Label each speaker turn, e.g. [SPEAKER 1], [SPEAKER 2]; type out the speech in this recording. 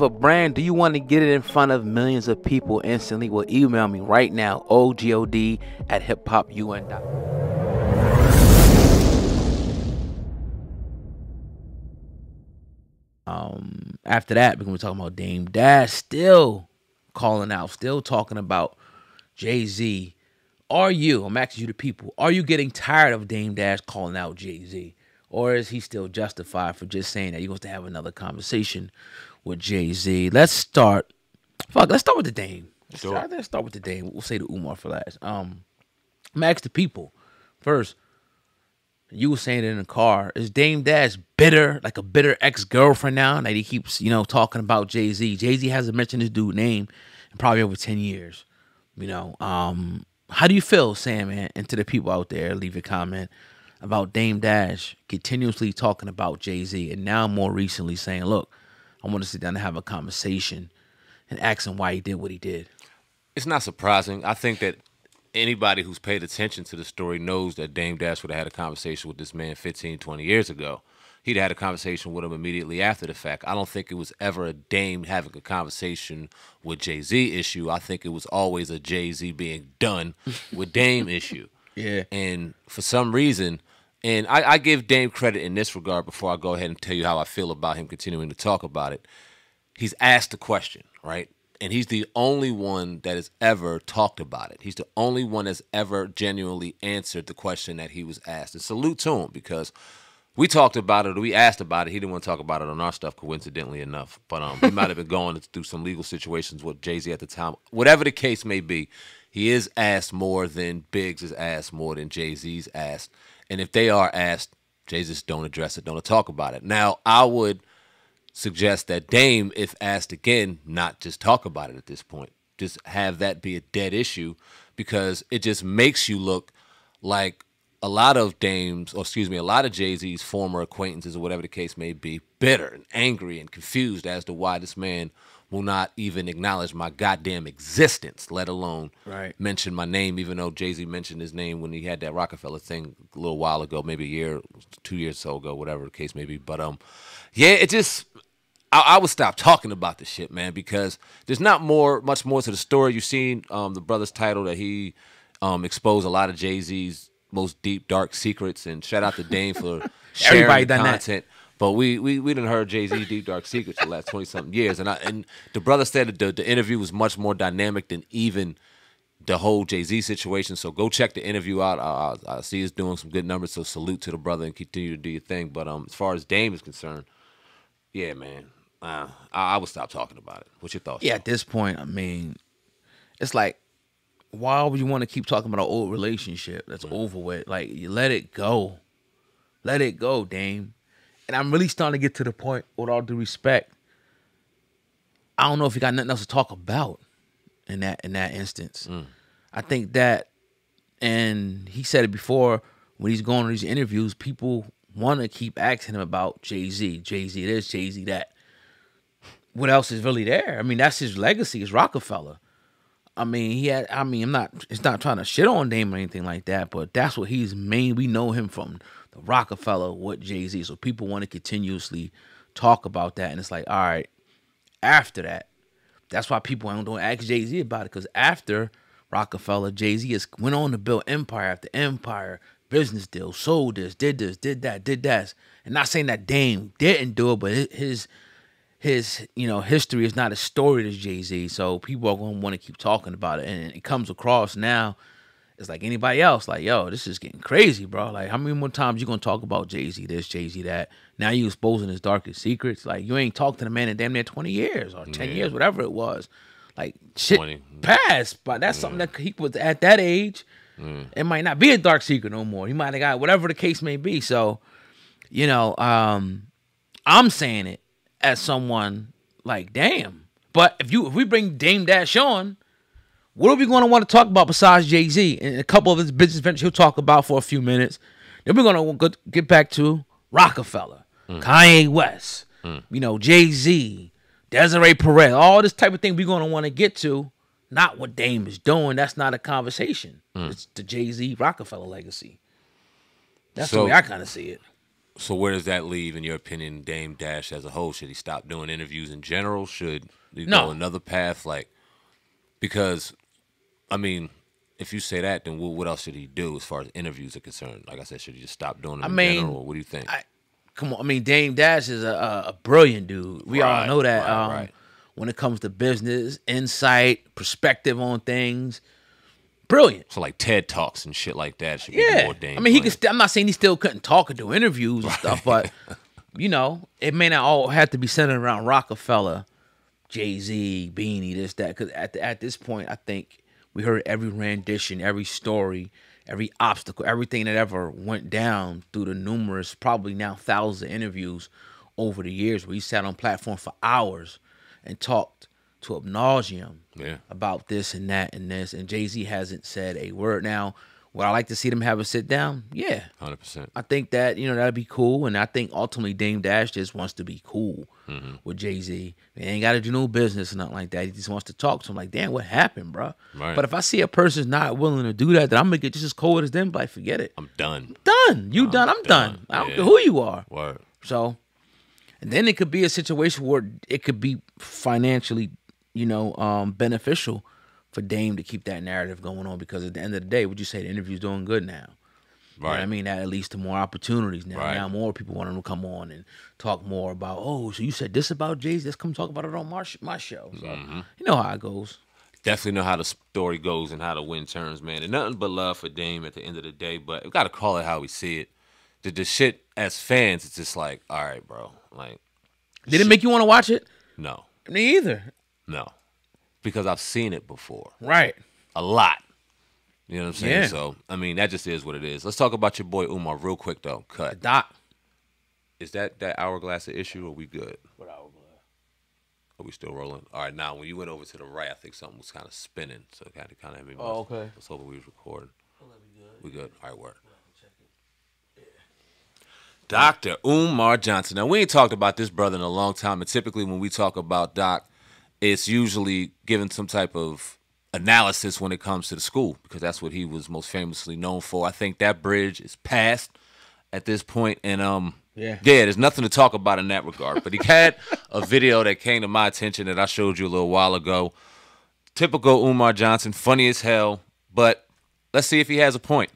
[SPEAKER 1] have a brand? Do you want to get it in front of millions of people instantly? Well, email me right now, ogod@hiphopun.com. After that, we're going to be talking about Dame Dash still calling out, still talking about Jay-Z. I'm asking you the people, are you getting tired of Dame Dash calling out Jay-Z? Or is he still justified for just saying that he wants to have another conversation with Jay-Z? Let's start with the Dame. Let's start with the Dame. We'll say the Umar for last. I'm ask the people first. You were saying it in the car. Is Dame Dash bitter, like a bitter ex-girlfriend now that he keeps, talking about Jay-Z? Jay-Z hasn't mentioned this dude's name in probably over 10 years. How do you feel, Sam, man? And to the people out there, leave a comment about Dame Dash continuously talking about Jay-Z and now more recently saying, look, I want to sit down and have a conversation and ask him why he did what he did.
[SPEAKER 2] It's not surprising. I think that anybody who's paid attention to the story knows that Dame Dash would have had a conversation with this man 15, 20 years ago. He'd had a conversation with him immediately after the fact. I don't think it was ever a Dame having a conversation with Jay-Z issue. I think it was always a Jay-Z being done with Dame issue.
[SPEAKER 1] Yeah.
[SPEAKER 2] And for some reason, and I give Dame credit in this regard before I go ahead and tell you how I feel about him continuing to talk about it. He's asked the question, right? And he's the only one that has ever talked about it. He's the only one that's ever genuinely answered the question that he was asked. And salute to him, because we talked about it, or we asked about it. He didn't want to talk about it on our stuff, coincidentally enough. But he might have been going through some legal situations with Jay-Z at the time. Whatever the case may be, he is asked more than Biggs is asked, more than Jay-Z's asked. And if they are asked, Jay-Z don't address it, don't talk about it. Now, I would suggest that Dame, if asked again, not just talk about it at this point. Just have that be a dead issue, because it just makes you look like a lot of a lot of Jay-Z's former acquaintances, or whatever the case may be, bitter and angry and confused as to why this man will not even acknowledge my goddamn existence, let alone mention my name, even though Jay-Z mentioned his name when he had that Rockefeller thing a little while ago, maybe a year, 2 years or so ago, whatever the case may be. But yeah, it just, I would stop talking about this shit, man, because there's not much more to the story. You've seen the brother's title that he exposed a lot of Jay-Z's most deep, dark secrets, and shout out to Dame for sharing the content. But we didn't heard Jay-Z deep, dark secrets for the last 20-something years. And the brother said that the interview was much more dynamic than even the whole Jay-Z situation. So go check the interview out. I see he's doing some good numbers, so salute to the brother and continue to do your thing. But as far as Dame is concerned, yeah, man, I would stop talking about it. What's your thoughts?
[SPEAKER 1] Yeah, at this point, I mean, it's like, why would you want to keep talking about an old relationship that's over with? Like, you let it go. Let it go, Dame. And I'm really starting to get to the point, with all due respect, I don't know if you got nothing else to talk about in that instance. I think that, and he said it before, when he's going to these interviews, people want to keep asking him about Jay-Z. Jay-Z this, Jay-Z that. What else is really there? I mean, that's his legacy, is Rockefeller. I mean, it's not trying to shit on Dame or anything like that, but that's what he's main. We know him from the Rockefeller with Jay-Z. So people want to continuously talk about that. And it's like, all right, after that, that's why people don't ask Jay-Z about it. Because after Rockefeller, Jay-Z went on to build empire after empire, business deals, sold this, did that. And not saying that Dame didn't do it, but his history is not as storied as Jay-Z, so people are going to want to keep talking about it. And it comes across now, it's like anybody else, like, yo, this is getting crazy, bro. Like, how many more times you going to talk about Jay-Z this, Jay-Z that? Now you exposing his darkest secrets. Like, you ain't talked to the man in damn near 20 years or 10 years, whatever it was. Like, shit 20. Passed, but that's something that he was at that age. It might not be a dark secret no more. He might have got whatever the case may be. So, I'm saying it as someone like, damn. But if we bring Dame Dash on, what are we going to want to talk about besides Jay-Z and a couple of his business ventures he'll talk about for a few minutes? Then we're going to get back to Rockefeller, Kanye West, Jay-Z, Desiree Perez, all this type of thing we're going to want to get to. Not what Dame is doing. That's not a conversation. It's the Jay-Z Rockefeller legacy. That's the way I kind of see it.
[SPEAKER 2] So where does that leave, in your opinion, Dame Dash as a whole? Should he stop doing interviews in general? Should he go another path? Like, because, I mean, if you say that, then what else should he do as far as interviews are concerned? Like I said, should he just stop doing them in general? Or what do you think?
[SPEAKER 1] Come on, I mean, Dame Dash is a brilliant dude. We all know that.
[SPEAKER 2] Right.
[SPEAKER 1] When it comes to business, insight, perspective on things, brilliant.
[SPEAKER 2] So like TED Talks and shit like that should be more Dame.
[SPEAKER 1] I mean, he could. I'm not saying he still couldn't talk or do interviews and stuff, but you know, it may not all have to be centered around Rockefeller, Jay-Z, Beanie, this, that. Because at this point, I think we heard every rendition, every story, every obstacle, everything that ever went down through the numerous, probably now thousands of interviews over the years where he sat on platform for hours and talked to ad nauseum about this and that and this. And Jay-Z hasn't said a word. Now, would I like to see them have a sit down? Yeah.
[SPEAKER 2] 100%.
[SPEAKER 1] I think that, you know, that'd be cool. And I think ultimately Dame Dash just wants to be cool with Jay-Z. He ain't got to do no business or nothing like that. He just wants to talk to him like, damn, what happened, bro?
[SPEAKER 2] Right.
[SPEAKER 1] But if I see a person's not willing to do that, then I'm going to get just as cold as them, but forget it.
[SPEAKER 2] I'm done.
[SPEAKER 1] You done. I'm done. I don't care who you are.
[SPEAKER 2] Word.
[SPEAKER 1] So, and then it could be a situation where it could be financially, you know, beneficial for Dame to keep that narrative going on, because at the end of the day, would you say the interview's doing good now? Right. You know what I mean? That leads to more opportunities now. Right. Now more people want to come on and talk more about, oh, so you said this about Jay-Z? Let's come talk about it on my show. So, you know how it goes.
[SPEAKER 2] Definitely know how the story goes and how the wind turns, man. And nothing but love for Dame at the end of the day, but we got to call it how we see it. The shit, as fans, it's just like, all right, bro. Like,
[SPEAKER 1] did it make you want to watch it?
[SPEAKER 2] No.
[SPEAKER 1] Me either.
[SPEAKER 2] No. Because I've seen it before.
[SPEAKER 1] Right.
[SPEAKER 2] A lot. You know what I'm saying?
[SPEAKER 1] Yeah.
[SPEAKER 2] So, I mean, that just is what it is. Let's talk about your boy Umar real quick, though. Cut.
[SPEAKER 1] Doc.
[SPEAKER 2] Is that hourglass an issue, or are we good?
[SPEAKER 1] What hourglass?
[SPEAKER 2] Are we still rolling? All right, now, when you went over to the right, I think something was kind of spinning. So, it kind of had me.
[SPEAKER 1] Oh, okay.
[SPEAKER 2] Let's hope we was recording. We good? All right, word. Dr. Umar Johnson. Now, we ain't talked about this brother in a long time, and typically when we talk about Doc, it's usually given some type of analysis when it comes to the school, because that's what he was most famously known for. I think that bridge is past at this point, and there's nothing to talk about in that regard. But he had a video that came to my attention that I showed you a little while ago. Typical Umar Johnson, funny as hell, but let's see if he has a point.